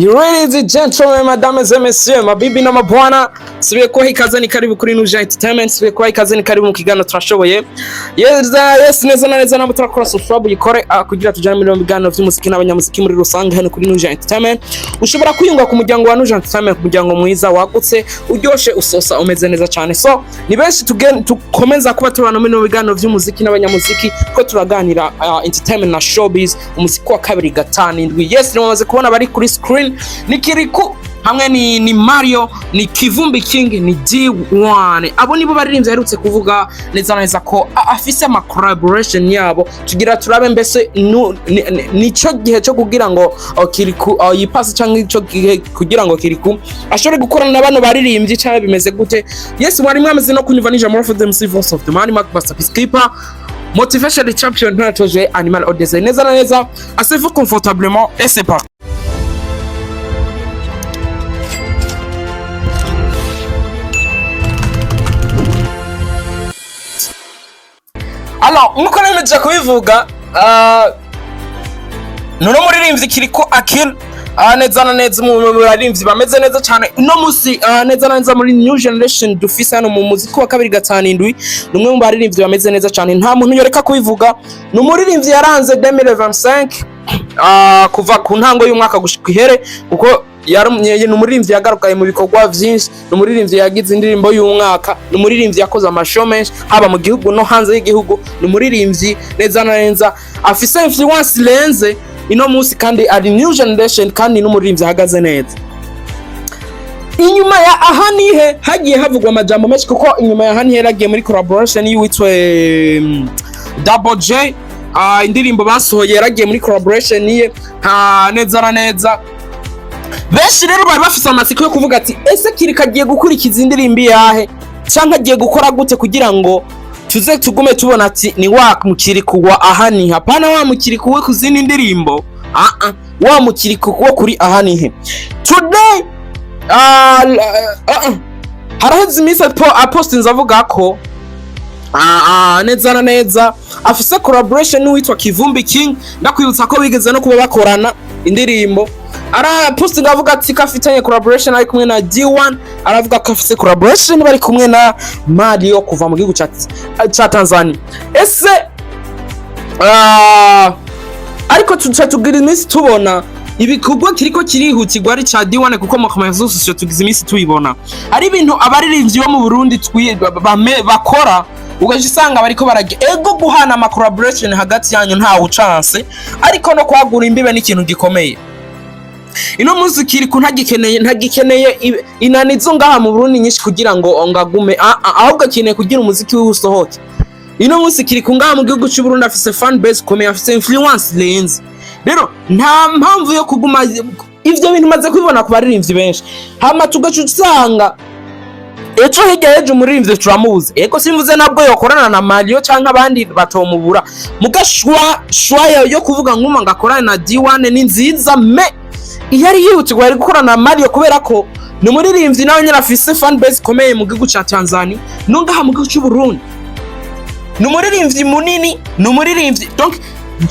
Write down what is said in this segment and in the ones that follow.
Ladies and gentlemen, mesdames et messieurs, mabibi na mabwana, sibiye kwa ikaze ni karibu kuri Nuje Entertainment, sibiye kwa ikaze ni karibu mu kiganiro turashoboye. Yes neza na neza nabo turakora subscribe yikore kugira tujane mu biganiro by'umuziki n'abanyamuziki muri rusange hano kuri Nuje Entertainment. Ushobora kwiyunga ku muryango wa Nuje Entertainment, ku muryango mwiza wagutse uryoshe usosa umeze neza cyane. So ni benshi tukomeza kuba tubana mu biganiro by'umuziki n'abanyamuziki ko turaganira entertainment na showbiz, umuziki wa kabiri gatanu indwi. Yes nimaze kubona bari kuri screen ni Kiriku hamwe ni Mario ni Kivumbi King ni D1. Abo nibo baririmbye herutse kuvuga neza neza ko afise ama collaboration yabo tugira turabe mbese nico gihe cyo kugira ngo Kiriku yipase cyangwa ico gihe kugira ngo Kiriku ashobore gukorana n'abantu baririmbye cyane bimeze gute. Yes mwari mwamaze no kunyumva nije more of them voice of the man Mark Master Peacekeeper motivation champion ntatoje animal audience neza na neza assez-vous confortablement et c'est parti. Alors, nkuko nemeje kubivuga nuno muririmbyi Kiriku Akil neza na neza mu baririmbyi bameze neza cyane no musi neza na neza muri new generation dufise hano mu muziki wa kabiri gatanu indwi numwe mu baririmbyi bameze neza cyane nta muntu yoreka kubivuga no muririmbyi yaranze 2025 kuva ku ntango y'umwaka gushika ihere kuko yarumye n'umuririmbyi yagarukaye mu bikorwa byinshi n'umuririmbyi yagize indirimbo y'umwaka n'umuririmbyi yakoze amashow menshi haba mu gihugu no hanze y'igihugu n'umuririmbyi neza na neza afise influence lenze ino musi kandi ari new generation kandi n'umuririmbyi hagaze neza. Inyuma ya ahanihe hagiye havugwa amajambo menshi kuko inyuma ya ahanihe yagiye muri collaboration y'uwitwe Double J indirimbo basohoye yaragiye muri collaboration ye neza na neza. Benshi rero bari bafise amatsiko yo kuvuga ati ese Kiriku agiye gukurikiza indirimbo yahe canke agiye gukora gute kugira ngo tuze tugume tubona ati ni wa Kiriku wa ahani hapana wa Kiriku we kuzindi ndirimbo wa Kiriku wo kuri ahanihe. Today haraheze iminsi apostinze avuga ko neza na neza afise collaboration n'uwitwa Kivumbi King ndakwibutsa ko bigeze no kuba bakorana indirimbo. Ara posting avuga ati kafitanye collaboration ari kumwe na D1, aravuga ko afise collaboration bari kumwe na Mario kuva mu gihugu cha Tanzania. Ese ariko tugira iminsi tubona ibikorwa kiriko kirihutirwa ari cha D1 kuko mu commerce tugize iminsi tubibona ari ibintu abaririmbyi bo mu Burundi bakora ugaje usanga bariko ego guhana ama collaboration hagati yanyu nta chance ariko no kwagura imbibe n'ikintu gikomeye. Ino muzi Kiriku ntagikeneye inanizo ngaha mu Burundi nyinshi kugira ngo ngagume ahubwo akeneye kugira umuziki w'usohoke. Ino muzi Kiriku ngaha mu gihugu cy'u Burundi afise fan base komeye afise influence lenze. Rero nta mpamvu yo kuguma ivyo bintu maze kwibona ku baririmbyi benshi hama tugacu usanga ejo higeje umuririmbyi turamubuze ego simvuze nabwo yokorana na Mario canke abandi batomubura mugashwa yo kuvuga nguma ngakorana na D1 ni nziza me iyari yihutirwa ari gukorana na Mario kubera ko ni umuririmbyi nawe nyine afise fan base komeye mu gihugu ca Tanzania no ngaha mu gihugu cy'u Burundi ni umuririmbyi munini ni umuririmbyi donc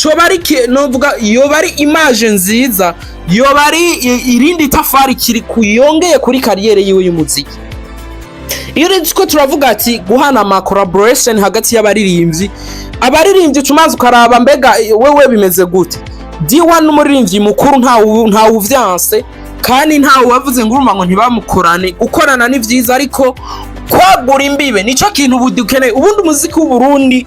cobari novuga yo bari image nziza yo bari irindi tafari Kiriku yongeye kuri kariyere yiwe y'umuziki. Iyo rero turavuga ati guhana ama collaboration hagati y'abaririmbyi cumaze ukaraba mbega wewe bimeze gute. D1 n'umuririmbyi mukuru nta uvyanse kandi nta wavuze ngo urumva ngo ntibamukorane gukorana ni vyiza ariko kwagura imbibe nico kintu budukeneye ubundi umuziki w'u Burundi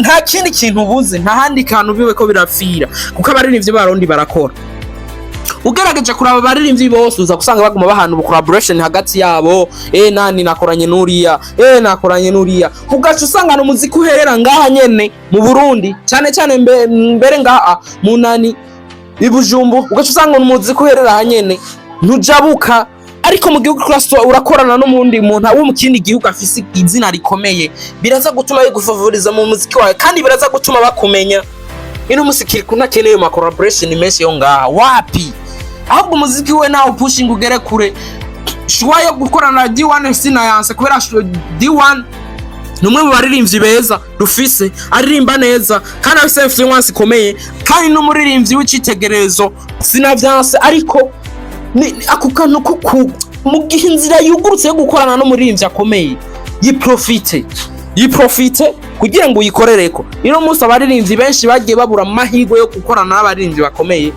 nta kindi kintu ubuze nta handi kantu biwe ko birafira kuko abaririmbyi barundi barakora. Ugerageje kuraba abaririmbyi bose uza gusanga baguma bahana ubu collaboration hagati yabo nani nakoranye n'uriya nakoranye n'uriya ugaca usanga no muziki uherera ngaha nyene mu Burundi cyane mbere ngaha mu nani ibujumbu ugaca usanga no muziki uherera nyene ntujabuka ariko mu gihugu urakorana no mundi muntu wo mu kindi gihugu afise izina rikomeye biraza gutuma yigufavoriza mu muziki wawe kandi biraza gutuma bakumenya. Ino musiki kunakeneye ma collaboration menshi yo ngaha wapi ahubwo umuziki we nawo pushing ugere kure shwa yo gukorana na D1 sina yanse kubera D1 numwe mu baririmbyi beza dufise aririmba neza kandi afise influence ikomeye kandi n'umuririmbyi w'icitegererezo sinavyanse ariko ako kantu ko mu gihe inzira yugurutse yo gukorana n'umuririmbyi akomeye yiprofite kugira ngo uyikorereko. Ino munsi abaririmbyi benshi bagiye babura amahirwe yo gukorana n'abaririmbyi bakomeye,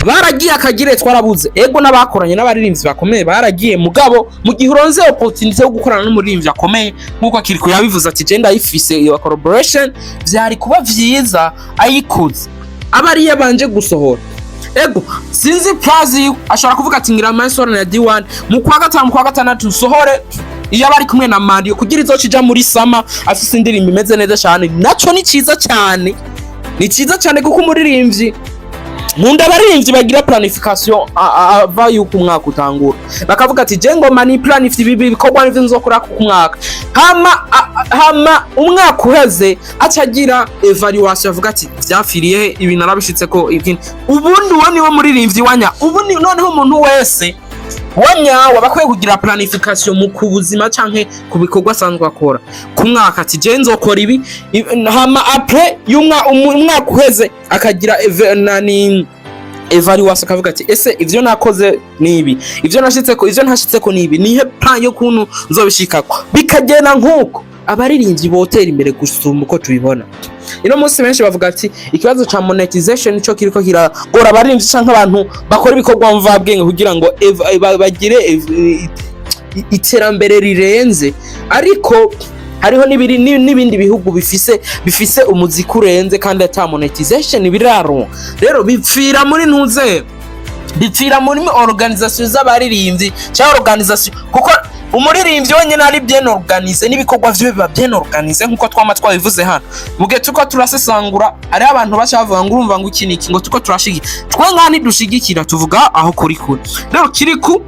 baragiye akagire twarabuze. Ego n'abakoranye n'abaririmbyi bakomeye baragiye, mugabo mu gihe uronze opportunity yo gukorana n'umuririmbyi akomeye nkuko Kiriko yabivuze ati je ndayifise iyo collaboration, byari kuba vyiza ayikoze abari yabanje gusohora. Ego sinzi plazi ashobora kuvuga ati ngira amansoro na D1 mu kwa gatanu kwa gatandatu sohore iyo bari kumwe na Mario kugira izocija muri sama afise indirimbo imeze neza cyane. Naco ni ciza cyane, ni ciza cyane kuko umuririmbyi nkunda abaririmbyi bagira planification ava yuko umwaka utangura, bakavuga ati je ngoma ni planify ibi bikorwa n'ivyo nzokora ku mwaka, hama umwaka uheze acagira evaluation avuga ati vyafiriye ibi narabishitse ko ikintu. Ubundi woni wo muririmbyi wanya, ubundi noneho umuntu wese wanya wabakwiye kugira planification mu kubuzima canke ku bikorwa asanzwe akora ku mwaka, ati je nzokora ibi, hama après umwaka uheze akagira evaluation akavuga ati ese ivyo nakoze nibi, ivyo ntashitseko nibi, nihe plan yo kuntu nzobishikako, bikagena nkuko abaririmbyi botera imbere gusumba uko tubibona. Ino munsi benshi bavuga ati ikibazo ca monetization nico kiriko kiragora abaririmbyi canke abantu bakora ibikorwa mvabwenge kugira ngo bagire iterambere rirenze, ariko hariho n'ibindi bihugu bifise umuziki urenze kandi ata monetization biraro. Rero bipfira muri organisation z'abaririmbyi cyangwa organisation, kuko umuririmbyi wenyine ari bien organize n'ibikorwa vyo biba bien organize nkuko twabivuze hano. Mugihe tuko turasesangura ari abantu bacavuga ngo urumva ngo iki ngo tuko turashigikira, twe ngani dushigikira tuvuga aho kuri kuri. Rero Kiriku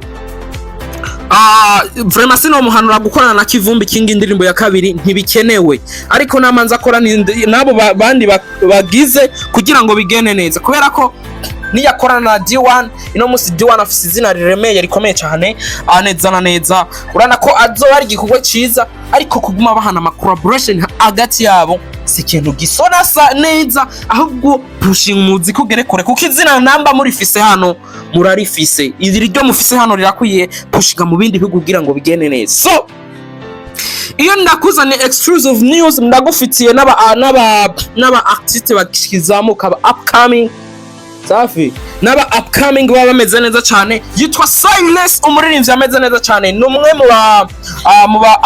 vraiment sino muhanura gukorana na Kivumbi King indirimbo ya kabiri ntibikenewe, ariko namanza akora nabo bandi bagize kugira ngo bigene neza, kubera ko niyakorana na D1 ino musi D1 afise izina riremeye rikomeye cyane neza urana ko azoba ari igikorwa ciza, ariko kuguma bahana ama collaboration hagati yabo si ikintu gisona neza, ahubwo pushing umuziki ugere kure, kuko izina namba muri fise hano murarifise, iri ryo mufise hano rirakwiye pushinga mu bindi bihugu kugira ngo bigene neza. So iyo ndakuzane exclusive news ndagufitiye n'aba artiste bakizamuka upcoming safi, n'aba upcoming baba bameze neza cyane. Yitwa Silas, umuririmbyi ameze neza cyane, numwe mu ba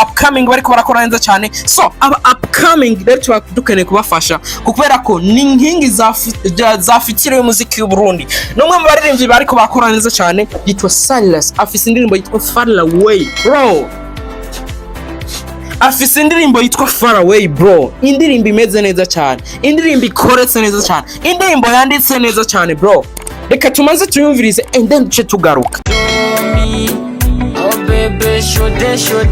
upcoming bariko barakora neza cyane. So aba upcoming rero dukeneye kubafasha kubera ko ni nkingi zafitire y'umuziki y'u Burundi. Numwe mu baririmbyi bariko bakora neza cyane yitwa Silas, afise indirimbo yitwa Far Away bro, afise indirimbo yitwa Far Away bro, indirimbo imeze neza cyane, indirimbo ikoretse neza cyane, indirimbo yanditse neza cyane bro. Reka tumaze tuyumvirize and then duce tugaruka. Oh baby, show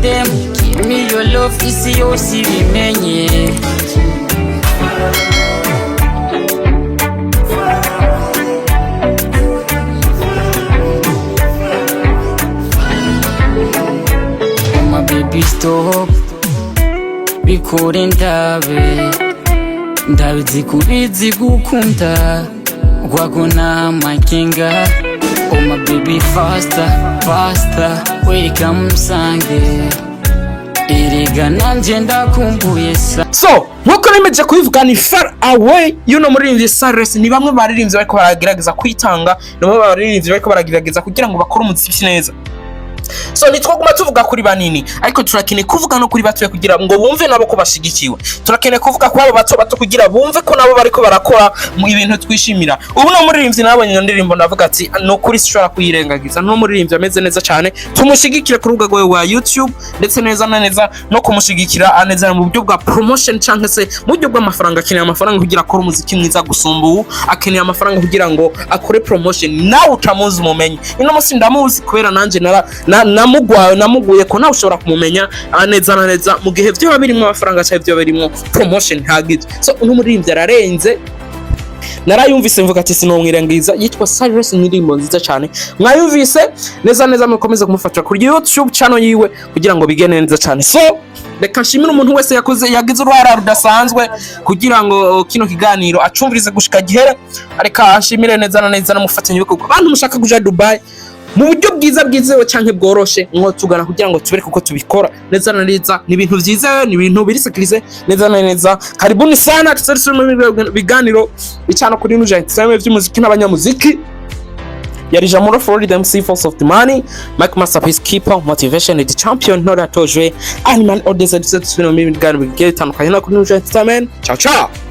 them, give me your love, isi yose ibimenye. Oh my baby stop, bikore ndabizi kubizi gukunda gwagona makinga. Oh my baby faster welcome sange iriga nanje ndakumbuye sa. So nkuko nemeje kubivuga ni Far Away yuno muririmbyi Silas, ni bamwe baririmbyi bariko baragerageza kwitanga, no baririmbyi bariko baragerageza kugira ngo bakore umuziki neza. So nitwaguma tuvuga kuri banini, ariko turakeneye kuvuga no kuri batuye kugira ngo bumve nabo ko bashigikiwe. Turakeneye kuvuga ko abo bato kugira bumve ko nabo bariko barakora mu ibintu twishimira. Ubu no muririmbyi nabonye iyo ndirimbo ndavuga ati no kuri sishobora kuyirengagiza, no muririmbyi ameze neza cyane. Tumushigikire ku rubuga rwe rwa YouTube ndetse neza no kumushigikira aneza mu buryo bwa promotion cyangwa se mu buryo bw'amafaranga. Akeneye amafaranga kugira akora umuziki mwiza gusumba ubu, akeneye amafaranga kugira ngo akore promotion. Nawe utamuzi umumenye, ino musi ndamuzi kubera nanje namuguye ko nawe ushobora kumumenya neza mu gihe byo babirimo amafaranga cyane, byo barimo promotion hagije. So uno muririmbyi ararenze narayumvise mvuga ati sinomwirengiza, yitwa Cyrus, indirimbo nziza cyane mwayumvise neza neza, mukomeze kumufasha kuri YouTube channel yiwe kugira ngo bigene neza cyane. So reka nshimire umuntu wese yagize uruhara rudasanzwe kugira ngo kino kiganiro acumvirize gushika gihera. Reka nshimire neza na neza n'umufatanye w'uko abantu mushaka kuja Dubai mu buryo bwiza bwizewe canke bworoshe, mwo tugana kugira ngo tubere kuko tubikora neza na neza. Ni ibintu vyiza, ni ibintu biri sekirize neza na neza. Karibuni sana tusere mu biganiro bicana kuri Iterambere vy'umuziki n'abanyamuziki. Yari Jamura Florida MC Force of the Money, Mike Masterpiece Keeper, Motivation the Champion, Nora Tojwe, Animal Odessa, tusere mu biganiro bigiye bitandukanye no kuri Iterambere. Ciao ciao.